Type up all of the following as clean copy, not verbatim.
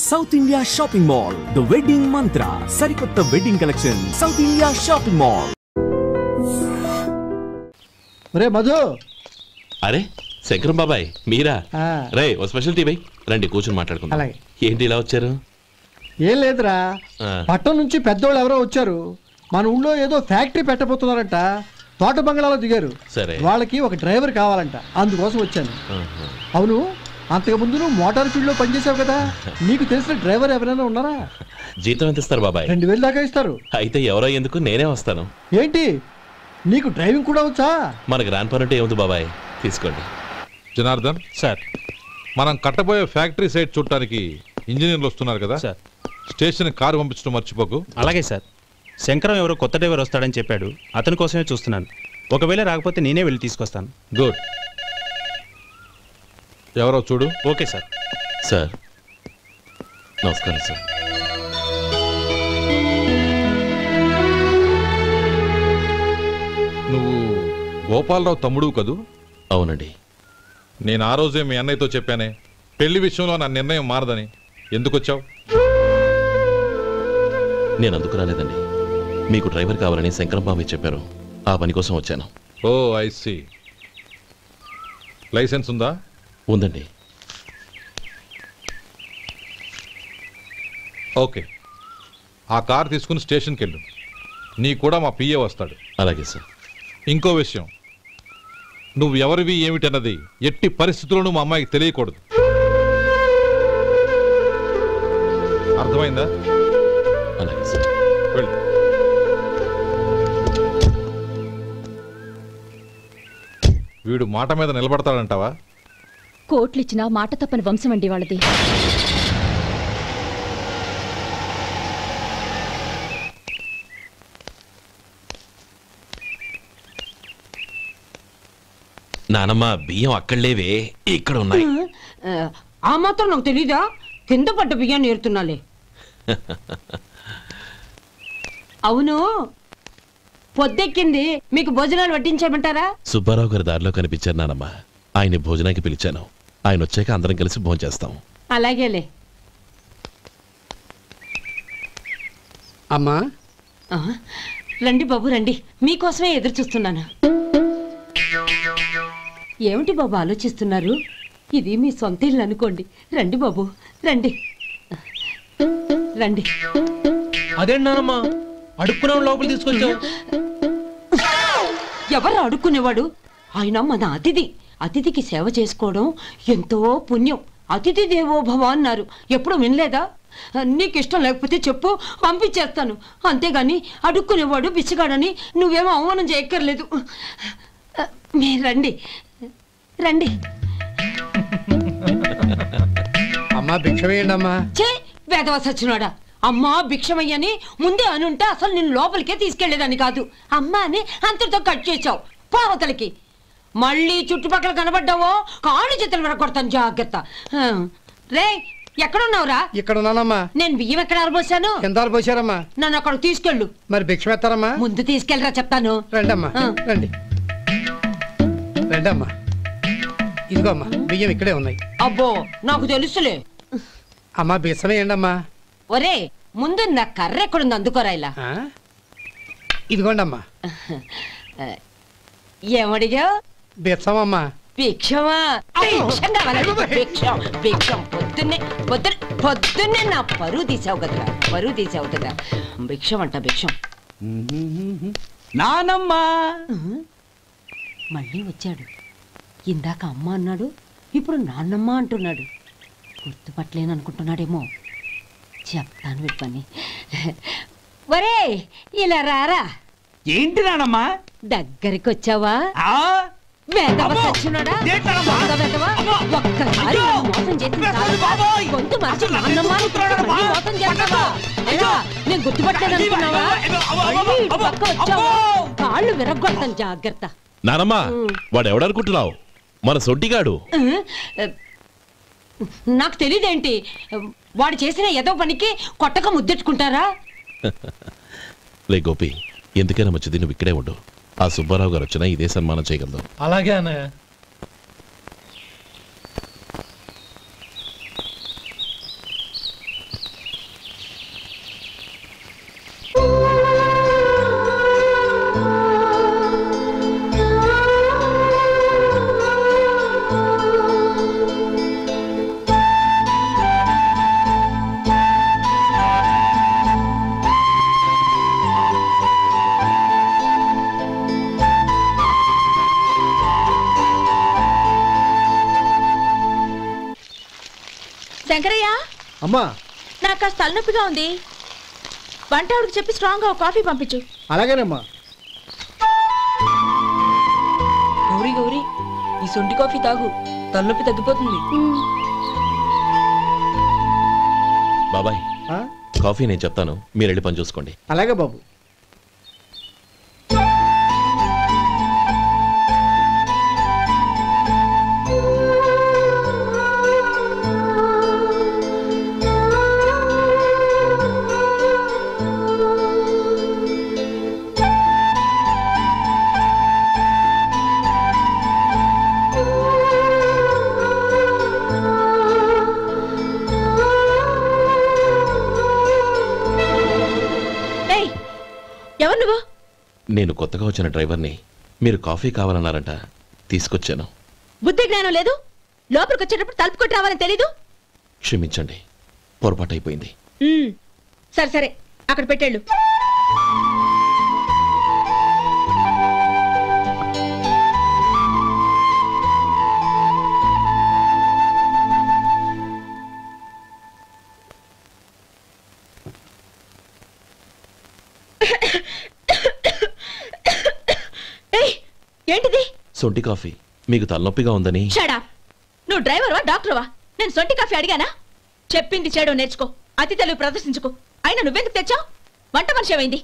South India shopping mall the wedding Mantra సరికొత్త wedding collection South India shopping mall. రే మధు. అరే శంకరం బాబాయ్ మీరా? రే ఓ స్పెషల్ టీ బై రండి కూర్చొని మాట్లాడుకుందాం. ఏంటి ఇలా వచ్చారు? ఏం లేదురా, పట్టణం నుంచి పెద్దోళ్ళు ఎవరో వచ్చారు. మన ఊళ్ళో ఏదో ఫ్యాక్టరీ పెట్టబోతున్నారంట. తోట బంగ్లాలో దిగారు. సరే, వాళ్ళకి ఒక డ్రైవర్ కావాలంట, అందుకోసం వచ్చాను. అవును, అంతకు ముందు నువ్వు మోటార్ ఫీల్డ్ లో పనిచేసావు కదా, నీకు తెలిసిన డ్రైవర్ ఎవరైనా ఉన్నారా? జీతం ఎంత ఇస్తారు బాబాయ్? 2000 దాకా ఇస్తారు. అయితే ఎవరో ఎందుకు, నేనే వస్తాను. ఏంటి నీకు డ్రైవింగ్ కూడా వచ్చా? మన గ్రాండ్ పరంటే ఏముంది బాబాయ్, తీసుకోండి. జనార్దన్ సార్, మనం కట్టబోయే ఫ్యాక్టరీ సైట్ చూడటానికి ఇంజనీర్లు వస్తున్నారు కదా సార్, స్టేషన్ కారు పంపించడం మర్చిపోకు. అలాగే సార్. శంకరం ఎవరో కొత్త డ్రైవర్ వస్తాడని చెప్పాడు, అతని కోసమే చూస్తున్నాను. ఒకవేళ రాకపోతే నేనే వెళ్ళి తీసుకొస్తాను. గుడ్. ఎవరో చూడు. Okay sir. సార్ నమస్కారం సార్. నువ్వు గోపాలరావు తమ్ముడు కదూ? అవునండి. నేను ఆ రోజే మీ అన్నయ్యతో చెప్పానే, పెళ్లి విషయంలో నా నిర్ణయం మారదని. ఎందుకు వచ్చావు? నేను అందుకు రాలేదండి, మీకు డ్రైవర్ కావాలని శంకరం బాబాయ్ చెప్పారు, ఆ పని కోసం వచ్చాను. ఓ ఐ సీ. లైసెన్స్ ఉందా? ఉందండి. ఓకే, ఆ కార్ తీసుకుని స్టేషన్కి వెళ్ళు. నీ కూడా మా పిఏ వస్తాడు. అలాగే సార్. ఇంకో విషయం, నువ్వు ఎవరివి ఏమిటన్నది ఎట్టి పరిస్థితుల్లోనూ మా అమ్మాయికి తెలియకూడదు. అర్థమైందా? అలాగే సార్. వెళ్ళు. వీడు మాట మీద నిలబడతాడంటావా? కోట్లిచ్చినా మాట తప్పని వంశం అండి వాళ్ళది. నానమ్మ బియ్యం అక్కడలేవే, ఇక్కడ ఉన్నాయి. ఆ మాత్రం నాకు తెలీదా? కింద పడ్డ బియ్యాన్ని ఏరుతున్నాలే. అవును, పొద్దెక్కింది, మీకు భోజనాలు వడ్డించమంటారా? సుబ్బారావు గారి దారిలో కనిపించారు నానమ్మ, ఆయన భోజనానికి పిలిచాను. ఆయన వచ్చాక అందరం కలిసి భోజనం చేస్తాం. అలాగేలే. అమ్మా రండి బాబు రండి, మీకోసమే ఎదురు చూస్తున్నాను. ఏమిటి బాబు ఆలోచిస్తున్నారు? ఇది మీ సొంత ఇల్లు అనుకోండి. రండి బాబు రండి రండి. అదేంటమ్మా అడుక్కునే లోపల తీసుకొచ్చావు? ఎవరు అడుక్కునేవాడు? ఆయన మన అతిథి. అతిథికి సేవ చేసుకోవడం ఎంతో పుణ్యం. అతిథి దేవో భవ అన్నారు, ఎప్పుడు వినలేదా? నీకు ఇష్టం లేకపోతే చెప్పు, పంపించేస్తాను. అంతేగాని అడుక్కునేవాడు బిచ్చగాడని నువ్వేమో అవమానం చేయక్కర్లేదు. మీరు రండి రండి. అమ్మా భిక్షమేయండి అమ్మా. చే వేదవ సచ్చినాడా, అమ్మా భిక్షమయ్యని ముందే అనుంటే అసలు నిన్ను లోపలికే తీసుకెళ్లేదని కాదు. అమ్మా అని అంతటితో కట్ చేసావు. పావతలకి మళ్ళీ చుట్టుపక్కల కనబడ్డావో కాళ్ళు చేతులు విరగొడతాను, జాగ్రత్త. రే ఎక్కడున్నావురా? ఇక్కడ ఉన్నానమ్మా. నేను బియ్యం ఎక్కడ ఆరబోసాను? ఎంత ఆరబోసారమ్మా? నన్ను అక్కడ తీసుకెళ్ళు. మరి భిక్షం ఎత్తారమ్మా? ముందు తీసుకెళ్ళరా చెప్తాను. రండమ్మా రండి రండమ్మా. ఇదిగో అమ్మా, బియ్యం ఇక్కడే ఉన్నాయి. అబ్బో నాకు తెలుసులే. అమ్మా బిచ్చమేయండి అమ్మా. ఒరే ముందు నా కర్ర ఎక్కడుంది, అందుకోరా. ఇలా ఇదిగోండి అమ్మా. ఏమడిగా? బిచ్చమమ్మా. భిక్షమా? భిక్షం భిక్షం. పొద్దున్నే నా పరువు తీసావు కదరా, పరువు తీసావు కదా. భిక్షం అంట భిక్షం. నానమ్మా మళ్ళీ వచ్చాడు. ఇందాక అమ్మ అన్నాడు, ఇప్పుడు నాన్నమ్మ అంటున్నాడు. గుర్తుపట్టలేను అనుకుంటున్నాడేమో. చెప్తాను విప్పని. ఒరే ఇలా రారా. ఏంటి నానమ్మా? దగ్గరికి వచ్చావా? ఒక్కసారి మోసం చేసి గొంతు మార్చి మోసం చేస్తావా? నేను గుర్తుపట్టలేదు అనుకున్నావా? పక్క వచ్చావా కాళ్ళు విరగొడతాను, జాగ్రత్త. నానమ్మ వాడు ఎవడనుకుంటున్నావు? మన సొంటిగాడు. నాకు తెలీదేంటి? వాడు చేసిన ఏదో పనికి కొట్టక ముద్దెట్టుకుంటారా? లే గోపి, ఎందుకైనా మంచిది నువ్వు ఇక్కడే ఉండు. ఆ సుబ్బారావు గారు వచ్చినా ఇదే సన్మానం చేయగలదు. అలాగే అన్నయ్య. అమ్మా నాకు కాస్త తలనొప్పిగా ఉంది. వంట ఆవిడకి చెప్పి స్ట్రాంగ్గా ఒక కాఫీ పంపించు. అలాగేనమ్మా. గౌరీ గౌరీ, ఈ సొంటి కాఫీ తాగు, తలనొప్పి తగ్గిపోతుంది. బాబాయ్ కాఫీ నేను చెప్తాను, మీరు వెళ్ళి పని చూసుకోండి. అలాగే బాబు. ఎవరు నువ్వు? నేను కొత్తగా వచ్చిన డ్రైవర్ని. మీరు కాఫీ కావాలన్నారంట, తీసుకొచ్చాను. బుద్ధి జ్ఞానం లేదు. లోపలికి వచ్చేటప్పుడు తలుపు కొట్టి రావాలని తెలీదు. క్షమించండి, పొరపాటు అయిపోయింది. సరే సరే, అక్కడ పెట్టేళ్ళు. ఏంటిది? సొంటి కాఫీ. మీకు తలనొప్పిగా ఉందని. షడా, నువ్వు డ్రైవర్వా డాక్టర్వా? నేను సొంటి కాఫీ అడిగానా? చెప్పింది చేయడం నేర్చుకో, అతి తెలివి ప్రదర్శించుకో. అయినా నువ్వెందుకు తెచ్చావు? వంట మనిషి ఏమైంది?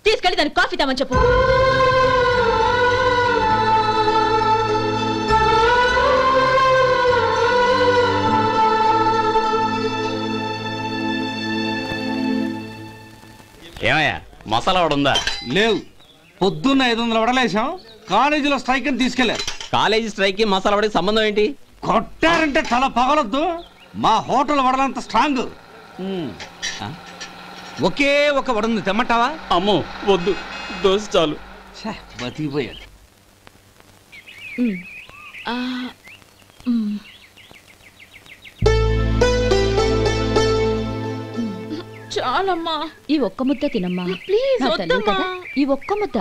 తీసుకెళ్ళి దానికి కాఫీ తామని చెప్పు. ఏమయ్యా మసాలా వడ ఉందా? లేవు. పొద్దున్న 500 వడలేసాం, కాలేజీలో స్ట్రైక్ అని తీసుకెళ్లారు. కాలేజీ స్ట్రైక్ కి మసాలా వడకి సంబంధం ఏంటి? కొట్టారంటే తల పగలొద్దు. మా హోటల్ వడలంత స్ట్రాంగ్. ఒకే ఒక వడ ఉంది, తెమ్మంటావా? అమ్మో వద్దు, దోశ చాలు. బతికిపోయాడు. చాలమ్మా, ఈ ఒక్క ముద్ద తినమ్మా ప్లీజ్. ఈ ఒక్క ముద్ద.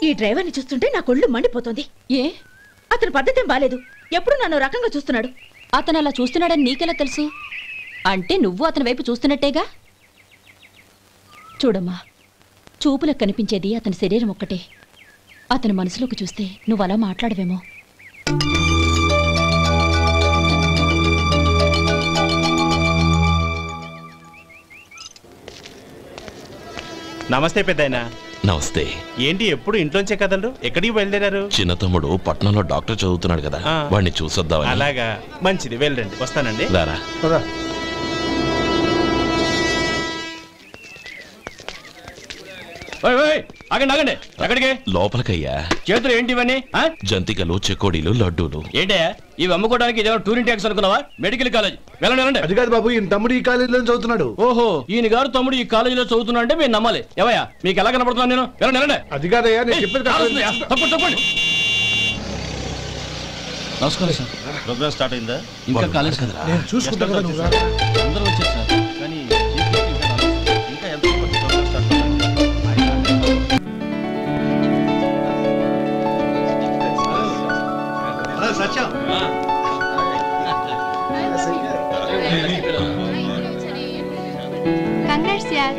ఈ డ్రైవర్ని చూస్తుంటే నా కొళ్ళు మండిపోతుంది. ఏ? అతని పద్ధతి బాలేదు. ఎప్పుడు నన్ను రకంగా చూస్తున్నాడు. అతను అలా చూస్తున్నాడని నీకెలా తెలుసు? అంటే నువ్వు అతని వైపు చూస్తున్నట్టేగా. చూడమ్మా, చూపులకు కనిపించేది అతని శరీరం ఒక్కటే. అతని మనసులోకి చూస్తే నువ్వు అలా మాట్లాడవేమో. నమస్తే పెద్దాయనా. నమస్తే. ఏంటి ఎప్పుడు ఇంట్లోంచే కదలరు? ఎక్కడికి బయలుదేరారు? చిన్న తమ్ముడు పట్నంలో డాక్టర్ చదువుతున్నాడు కదా, వాడిని చూసొద్దామని. అలాగా, మంచిది, వెళ్ళండి. వస్తానండి. రారా. ఆగండి. ఎక్కడికి? లోపలికయ్యా. చేతులు ఏంటి ఇవన్నీ? జంతికలు, చెకోడీలు, లడ్డూలు. ఏంటయ్యా ఇవి అమ్ముకోవడానికి ఇదేమో టూరింగ్ ట్యాక్స్ అనుకున్నావా? Medical college. వెళ్ళండి. అది కాదు బాబు, ఈయన తమ్ముడు ఈ కాలేజీలో చదువుతున్నాడు. ఓహో, ఈయన గారు తమ్ముడు ఈ కాలేజీలో చదువుతున్నా అంటే మీరు నమ్మాలి. ఏవయ్యా మీకు ఎలా కనపడుతున్నాను నేను? వెళ్ళండి. అది కాదయ్యా, నేను చెప్పేది తప్పండి. నమస్కారం సార్. ప్రోగ్రామ్ స్టార్ట్ అయిందా? ఇంకా కాలేజ్ కదా, నేను చూసుకుంటాను. అందరూ వచ్చారు సార్, కానీ ఇంకా ఎంత ప్రోగ్రామ్ స్టార్ట్ అవ్వాలి? Satyam.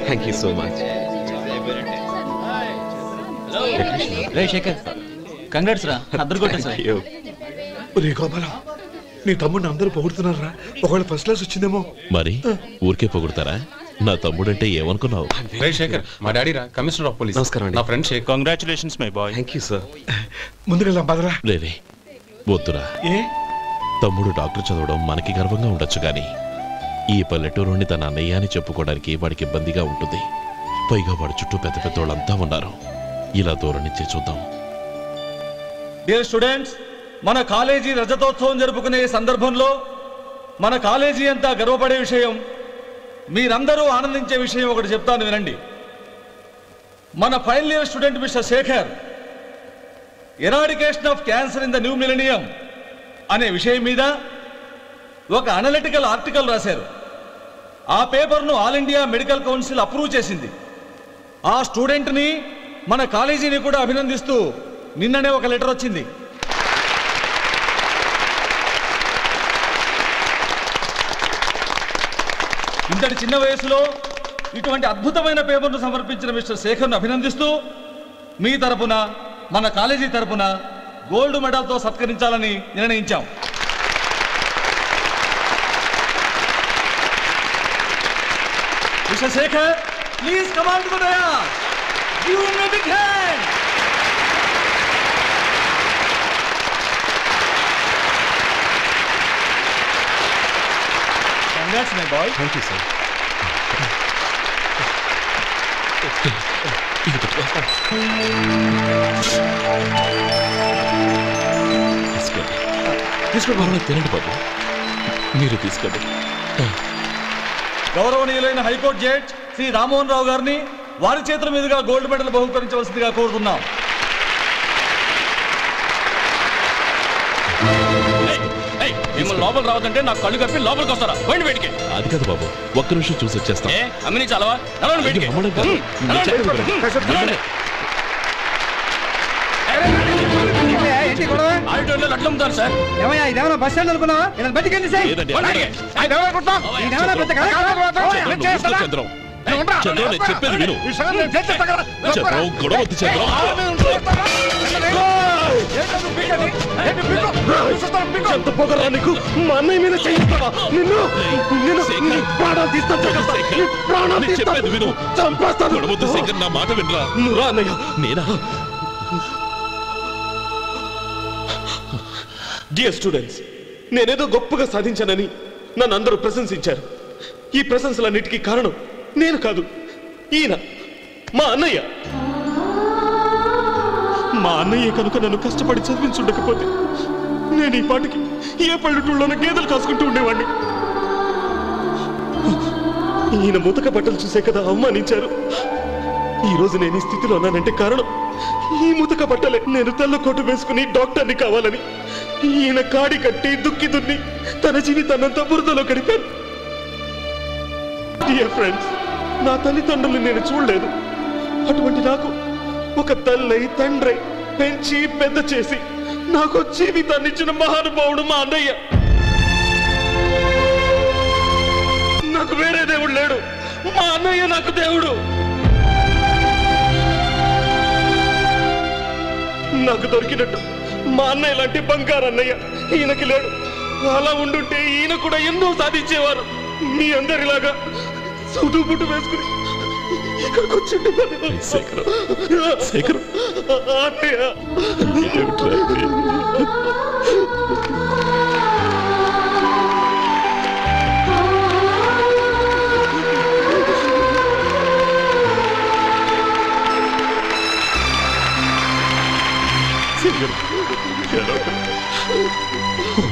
Thank you so much. రే శేఖర్, కంగ్రాట్స్ రా, అద్దరు కొట్టేసారు. రే గోపాలం, నీ తమ్ముడిని అందరూ పొగుడుతున్నారా? ఒకవేళ ఫస్ట్ క్లాస్ వచ్చిందేమో. మరి ఊరికే పొగుడతారా? నా తమ్ముడంటే ఏమనుకున్నావు? రే శేఖర్, మా డాడీ రా, కమిషనర్ ఆఫ్ పోలీస్. నమస్కారం అండి. నా friend Shekhar. Congratulations my boy. Thank you sir. ముందుకెళ్దాం పదరా. రే వద్దురా. ఏ? తమ్ముడు డాక్టర్ చదవడం మనకి గర్వంగా ఉండొచ్చు, కానీ ఈ పల్లెటూరుని తన అన్నయ్య అని చెప్పుకోవడానికి వాడికి ఇబ్బందిగా ఉంటుంది. పైగా వాడి చుట్టూ పెద్ద పెద్దోళ్ళంతా ఉన్నారు. ఇలా దూరం నుంచే చూద్దాం. డియర్ స్టూడెంట్స్, మన కాలేజీ రజతోత్సవం జరుపుకునే సందర్భంలో మన కాలేజీ అంతా గర్వపడే విషయం, మీరందరూ ఆనందించే విషయం ఒకటి చెప్తాను వినండి. మన final year student mister Shekhar, eradication of cancer in the new millennium అనే విషయం మీద ఒక అనలిటికల్ ఆర్టికల్ రాశారు. ఆ పేపర్ను all India medical council approve చేసింది. ఆ స్టూడెంట్ని మన కాలేజీని కూడా అభినందిస్తూ నిన్ననే ఒక లెటర్ వచ్చింది. ఇంతటి చిన్న వయసులో ఇటువంటి అద్భుతమైన పేపర్ను సమర్పించిన మిస్టర్ శేఖర్ను అభినందిస్తూ మీ తరపున మన కాలేజీ తరపున గోల్డ్ మెడల్తో సత్కరించాలని నిర్ణయించాం. Mister Shekhar, please come on to the dais. Give him a big hand. Congrats my boy. Thank you sir. తీసుకోండి, తినండి బాబు. మీరు తీసుకోండి. గౌరవనీయులైన హైకోర్టు జడ్జ్ శ్రీ రామ్మోహన్ రావు గారిని వారి చేతుల మీదుగా గోల్డ్ మెడల్ బహుకరించవలసిందిగా కోరుతున్నాం. మిమ్మల్ని లోపల రావద్దంటే నాకు కళ్ళు కప్పి లోపలికి వస్తారా? పోయింది బయటికి. అది కాదు బాబు, ఒక్క నిమిషం చూసి వచ్చేస్తాం. అమ్మిని చాలవా? బయటికి అట్లమ్ముతారు సార్. ఏమయ్యా ఇదేమన్నా బస్ స్టాండ్ అనుకున్నావా? ఇలా బయటికి సార్. చెప్పేది విను. గొడవ వద్దు చంద్రం. ఎంత పొగరా నీకు? మా అన్నయ్య మీద చేయిస్తావా? నిన్ను ప్రాణాలు తీస్తాను. చెప్పేది విను. చంపేస్తాను. గొడవద్దు శేఖర్, నా మాట వినరా. నువ్వు రా అన్నయ్య. నేనా? డియర్ స్టూడెంట్స్, నేనేదో గొప్పగా సాధించానని నన్ను అందరూ ప్రశంసించారు. ఈ ప్రశంసలన్నిటికీ కారణం నేను కాదు, ఈయన మా అన్నయ్య. మా అన్నయ్య కనుక నన్ను కష్టపడి చదివించుండకపోతే నేను ఈ పాటికి ఏ పల్లెటూళ్ళలోనూ గేదెలు కాసుకుంటూ ఉండేవాడిని. ఈయన ముతక బట్టలు చూసే కదా అవమానించారు. ఈ రోజు నేను ఈ స్థితిలో ఉన్నానంటే కారణం ఈ ముతక బట్టలే. నేను తెల్ల కోటు వేసుకుని డాక్టర్ని కావాలని ఈయన కాడి కట్టి దుక్కి దున్ని తన జీవితాన్నంతా బురదలో గడిపాను. డియర్ ఫ్రెండ్స్, నా తల్లిదండ్రులు నేను చూడలేదు. అటువంటి నాకు ఒక తల్లి తండ్రి పెంచి పెద్ద చేసి నాకు జీవితాన్ని ఇచ్చిన మహానుభావుడు మా అన్నయ్య. నాకు వేరే దేవుడు లేడు, మా అన్నయ్య నాకు దేవుడు. నాకు దొరికినట్టు మా అన్నయ్య లాంటి బంగారు అన్నయ్య ఈయనకి లేడు. అలా ఉండుంటే ఈయన కూడా ఎన్నో సాధించేవారు. మీ అందరిలాగా సుడుబుట్టు వేసుకుని ఇక్కడికి వచ్చింది శేఖర్. అన్నయ్య. శేఖర్